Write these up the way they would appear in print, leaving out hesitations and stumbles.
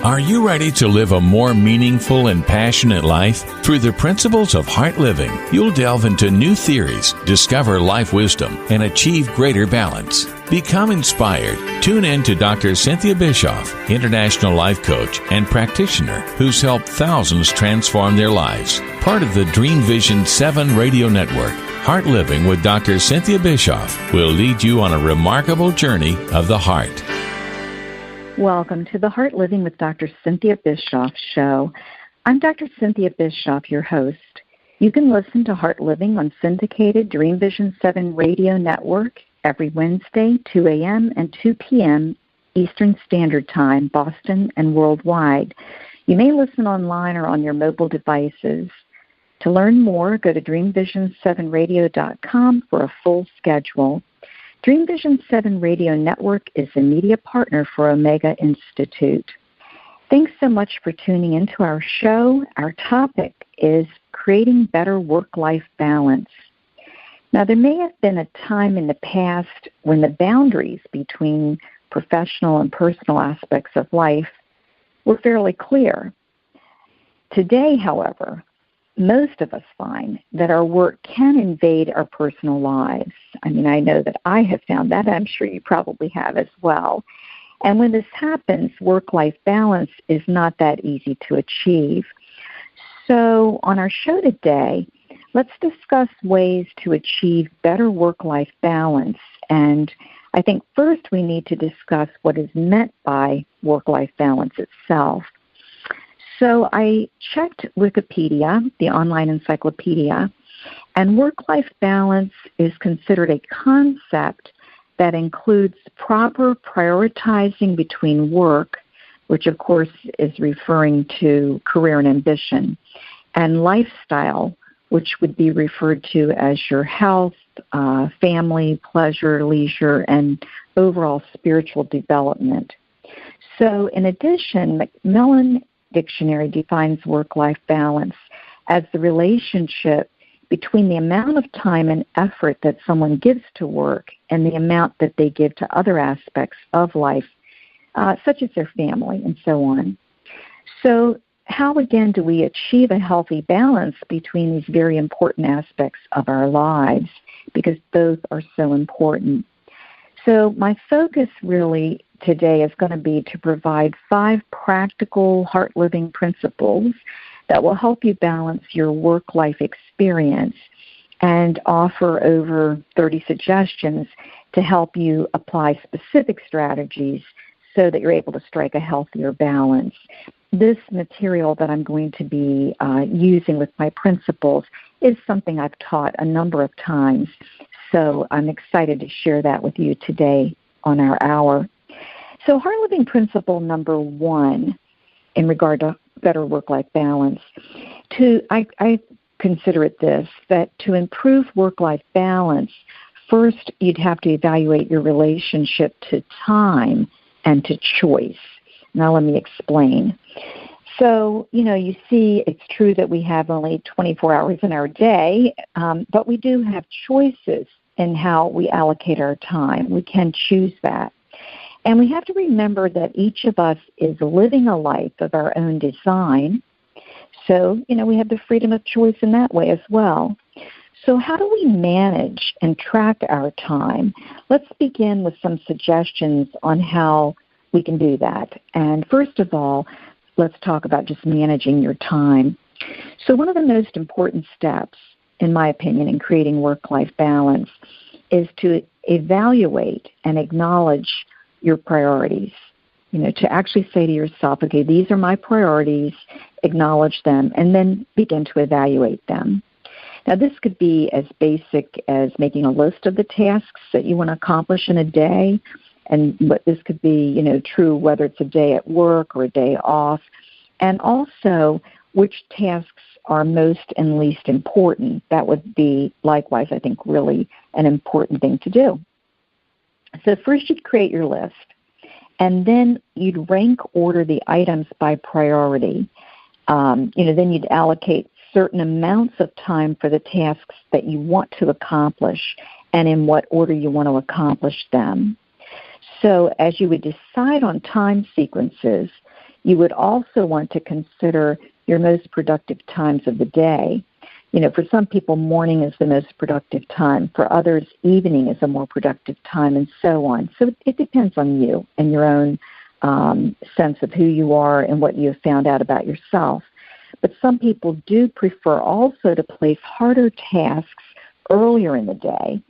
Are you ready to live a more meaningful and passionate life? Through the principles of Heartliving, you'll delve into new theories, discover life wisdom, and achieve greater balance. Become inspired. Tune in to Dr. Cynthia Bischoff, international life coach and practitioner who's helped thousands transform their lives. Part of the Dream Vision 7 radio network, Heartliving with Dr. Cynthia Bischoff will lead you on a remarkable journey of the heart. Welcome to the Heartliving with Dr. Cynthia Bischoff show. I'm Dr. Cynthia Bischoff, your host. You can listen to Heartliving on syndicated Dream Vision 7 radio network every Wednesday, 2 a.m. and 2 p.m. Eastern Standard Time, Boston and worldwide. You may listen online or on your mobile devices. To learn more, go to dreamvision7radio.com for a full schedule. Dream Vision 7 Radio Network is a media partner for Omega Institute. Thanks so much for tuning into our show. Our topic is creating better work-life balance. Now, there may have been a time in the past when the boundaries between professional and personal aspects of life were fairly clear. Today, however, most of us find that our work can invade our personal lives. I mean, I know that I have found that. I'm sure you probably have as well. And when this happens, work-life balance is not that easy to achieve. So on our show today, let's discuss ways to achieve better work-life balance. And I think first we need to discuss what is meant by work-life balance itself. So I checked Wikipedia, the online encyclopedia, and work-life balance is considered a concept that includes proper prioritizing between work, which of course is referring to career and ambition, and lifestyle, which would be referred to as your health, family, pleasure, leisure, and overall spiritual development. So in addition, Macmillan Dictionary defines work-life balance as the relationship between the amount of time and effort that someone gives to work and the amount that they give to other aspects of life, such as their family and so on. So how, again, do we achieve a healthy balance between these very important aspects of our lives? Because both are so important. So my focus really today is going to be to provide 5 practical heart-living principles that will help you balance your work-life experience and offer over 30 suggestions to help you apply specific strategies so that you're able to strike a healthier balance. This material that I'm going to be using with my principles is something I've taught a number of times, so I'm excited to share that with you today on our hour. So Heartliving principle number 1 in regard to better work-life balance, I consider it this, that to improve work-life balance, first you'd have to evaluate your relationship to time and to choice. Now let me explain. So, you see it's true that we have only 24 hours in our day, but we do have choices in how we allocate our time. We can choose that. And we have to remember that each of us is living a life of our own design. So, we have the freedom of choice in that way as well. So how do we manage and track our time? Let's begin with some suggestions on how we can do that. And first of all, let's talk about just managing your time. So one of the most important steps, in my opinion, in creating work-life balance is to evaluate and acknowledge your priorities. To actually say to yourself, okay, these are my priorities, acknowledge them, and then begin to evaluate them. Now, this could be as basic as making a list of the tasks that you want to accomplish in a day, and this could be, true whether it's a day at work or a day off, and also which tasks are most and least important. That would be, likewise, I think, really an important thing to do. So first you'd create your list, and then you'd rank order the items by priority. Then you'd allocate certain amounts of time for the tasks that you want to accomplish and in what order you want to accomplish them. So as you would decide on time sequences, You would also want to consider your most productive times of the day. For some people, morning is the most productive time. For others, evening is a more productive time, and so on. So it depends on you and your own sense of who you are and what you have found out about yourself. But some people do prefer also to place harder tasks earlier in the day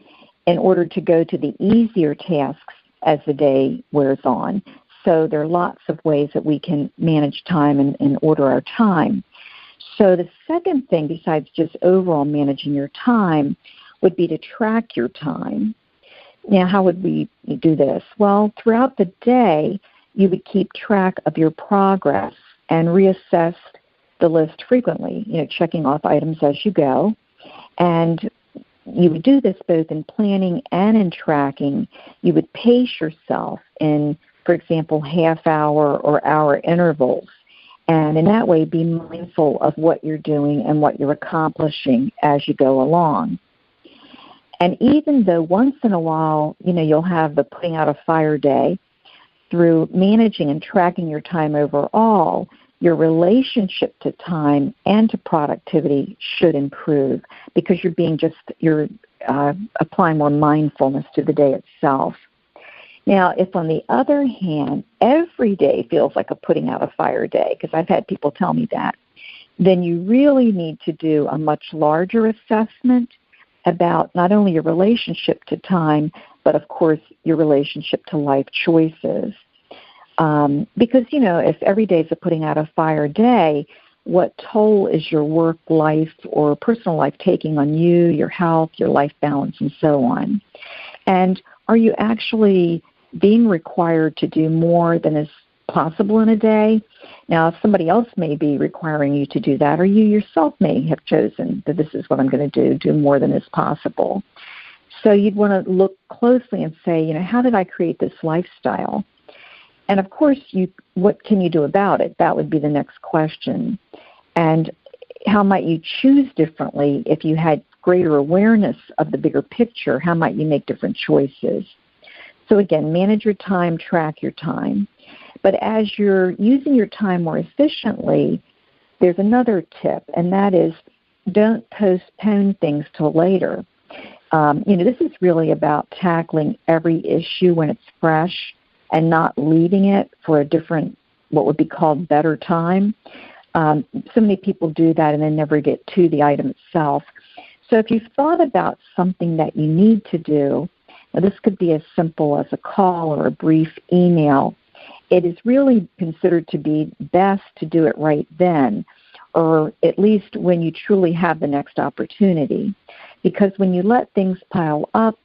in order to go to the easier tasks as the day wears on. So there are lots of ways that we can manage time and order our time. So the second thing, besides just overall managing your time, would be to track your time. Now, how would we do this? Well, throughout the day, you would keep track of your progress and reassess the list frequently, checking off items as you go. And you would do this both in planning and in tracking. You would pace yourself in, for example, half-hour or hour intervals. And in that way, be mindful of what you're doing and what you're accomplishing as you go along. And even though once in a while, you'll have the putting out a fire day, through managing and tracking your time overall, your relationship to time and to productivity should improve because you're applying more mindfulness to the day itself. Now, if on the other hand, every day feels like a putting out a fire day, because I've had people tell me that, then you really need to do a much larger assessment about not only your relationship to time, but of course your relationship to life choices. Because, if every day is a putting out a fire day, what toll is your work life or personal life taking on you, your health, your life balance, and so on? And are you actually being required to do more than is possible in a day? Now, somebody else may be requiring you to do that, or you yourself may have chosen that this is what I'm going to do more than is possible. So you'd want to look closely and say, how did I create this lifestyle? And of course, what can you do about it? That would be the next question. And how might you choose differently if you had greater awareness of the bigger picture? How might you make different choices? So again, manage your time, track your time. But as you're using your time more efficiently, there's another tip, and that is don't postpone things till later. This is really about tackling every issue when it's fresh and not leaving it for a different, what would be called better time. So many people do that and then never get to the item itself. So if you've thought about something that you need to do, now this could be as simple as a call or a brief email, it is really considered to be best to do it right then, or at least when you truly have the next opportunity. Because when you let things pile up,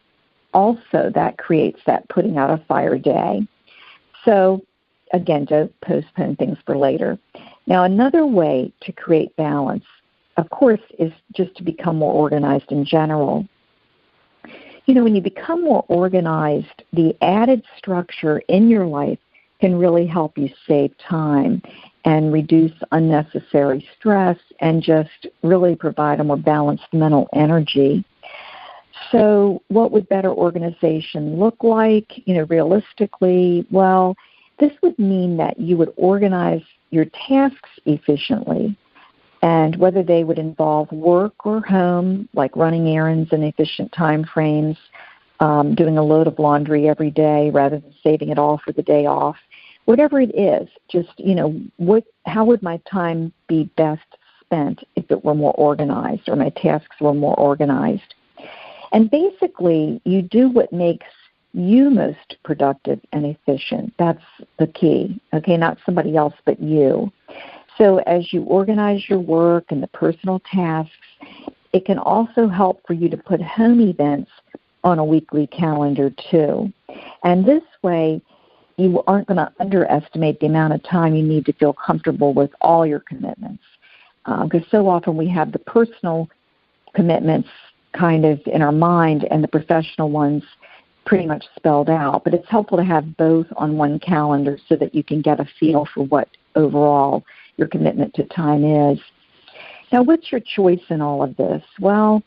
also that creates that putting out a fire day. So again, don't postpone things for later. Now, another way to create balance, of course, is just to become more organized in general. When you become more organized, the added structure in your life can really help you save time and reduce unnecessary stress and just really provide a more balanced mental energy. So what would better organization look like, realistically? Well, this would mean that you would organize your tasks efficiently, and whether they would involve work or home, like running errands in efficient time frames, doing a load of laundry every day rather than saving it all for the day off. Whatever it is, just, how would my time be best spent if it were more organized or my tasks were more organized? And basically, you do what makes you most productive and efficient. That's the key, okay? Not somebody else but you. So as you organize your work and the personal tasks, it can also help for you to put home events on a weekly calendar too. And this way, you aren't going to underestimate the amount of time you need to feel comfortable with all your commitments. Because so often we have the personal commitments kind of in our mind and the professional ones pretty much spelled out. But it's helpful to have both on one calendar so that you can get a feel for what overall your commitment to time is. Now, what's your choice in all of this? Well,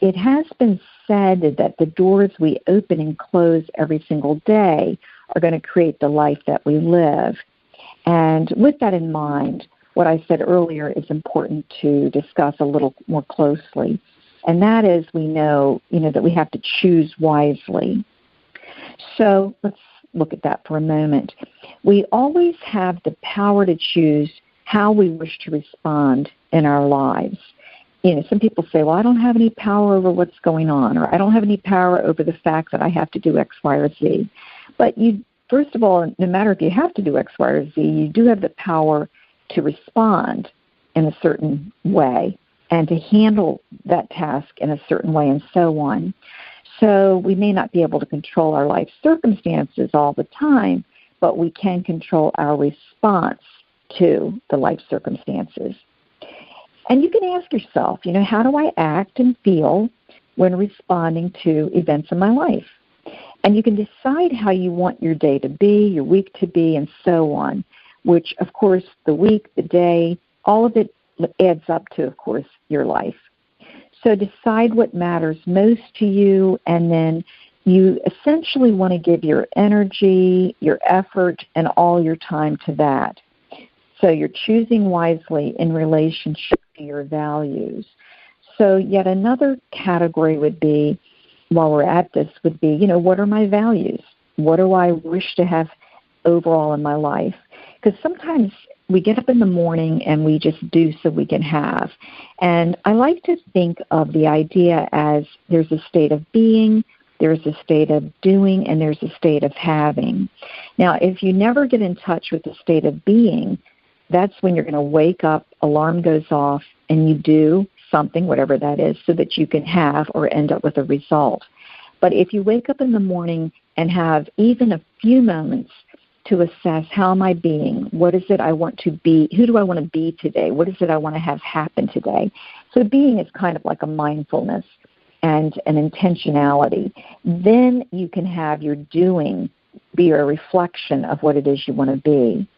it has been said that the doors we open and close every single day are going to create the life that we live. And with that in mind, what I said earlier is important to discuss a little more closely. And that is we know that we have to choose wisely. So let's look at that for a moment. We always have the power to choose how we wish to respond in our lives. Some people say, well, I don't have any power over what's going on, or I don't have any power over the fact that I have to do X, Y, or Z. But first of all, no matter if you have to do X, Y, or Z, you do have the power to respond in a certain way and to handle that task in a certain way and so on. So we may not be able to control our life circumstances all the time, but we can control our response to the life circumstances. And you can ask yourself, how do I act and feel when responding to events in my life? And you can decide how you want your day to be, your week to be, and so on, which, of course, the week, the day, all of it adds up to, of course, your life. So decide what matters most to you, and then you essentially want to give your energy, your effort, and all your time to that. So you're choosing wisely in relationship to your values. So yet another category would be, while we're at this, would be, what are my values? What do I wish to have overall in my life? Because sometimes we get up in the morning and we just do so we can have. And I like to think of the idea as there's a state of being, there's a state of doing, and there's a state of having. Now, if you never get in touch with the state of being, that's when you're going to wake up, alarm goes off, and you do something, whatever that is, so that you can have or end up with a result. But if you wake up in the morning and have even a few moments to assess, how am I being? What is it I want to be? Who do I want to be today? What is it I want to have happen today? So being is kind of like a mindfulness and an intentionality. Then you can have your doing be a reflection of what it is you want to be.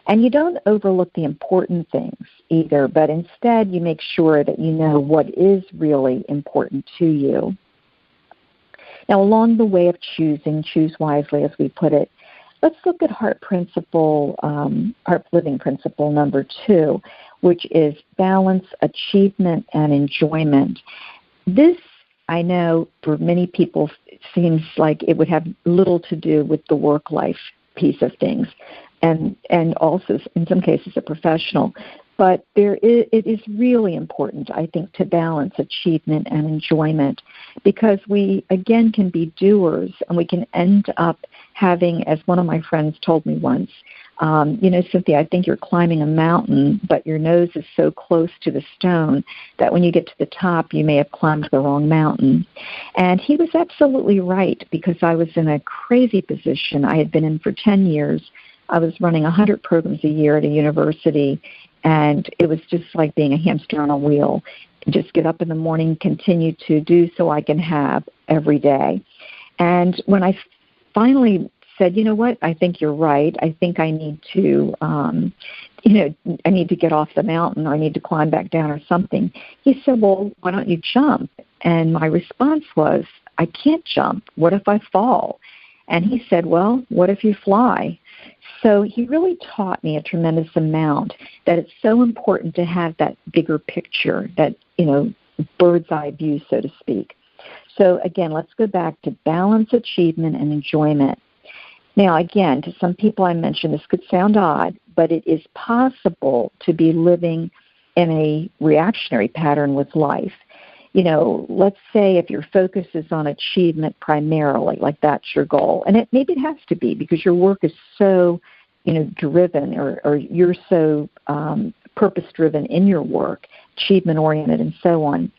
And you don't overlook the important things either, but instead you make sure that you know what is really important to you. Now, along the way of choosing, choose wisely as we put it, let's look at Heart Living Principle number 2, which is balance, achievement, and enjoyment. This, I know, for many people, it seems like it would have little to do with the work-life piece of things, and also, in some cases, a professional. But it is really important, I think, to balance achievement and enjoyment, because we, again, can be doers, and we can end up having, as one of my friends told me once, Cynthia, I think you're climbing a mountain, but your nose is so close to the stone that when you get to the top, you may have climbed the wrong mountain. And he was absolutely right, because I was in a crazy position. I had been in for 10 years. I was running 100 programs a year at a university, and it was just like being a hamster on a wheel. Just get up in the morning, continue to do so I can have every day. And when I finally said, you know what, I think you're right. I think I need to, I need to get off the mountain, or I need to climb back down or something. He said, well, why don't you jump? And my response was, I can't jump. What if I fall? And he said, well, what if you fly? So he really taught me a tremendous amount, that it's so important to have that bigger picture, that, bird's eye view, so to speak. So again, let's go back to balance, achievement, and enjoyment. Now, again, to some people I mentioned, this could sound odd, but it is possible to be living in a reactionary pattern with life. Let's say if your focus is on achievement primarily, like that's your goal, and maybe it has to be because your work is so, driven, or you're so purpose-driven in your work, achievement-oriented and so on.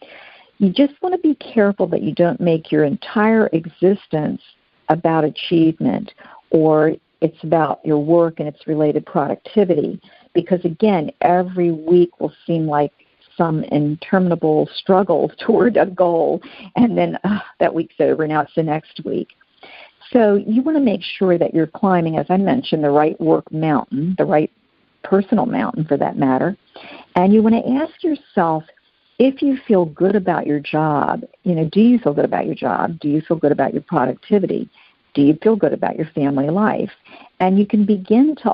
You just want to be careful that you don't make your entire existence about achievement, or it's about your work and its related productivity, because, again, every week will seem like some interminable struggle toward a goal, and then that week's over, now it's the next week. So you want to make sure that you're climbing, as I mentioned, the right work mountain, the right personal mountain for that matter, and you want to ask yourself, if you feel good about your job, do you feel good about your job? Do you feel good about your productivity? Do you feel good about your family life? And you can begin to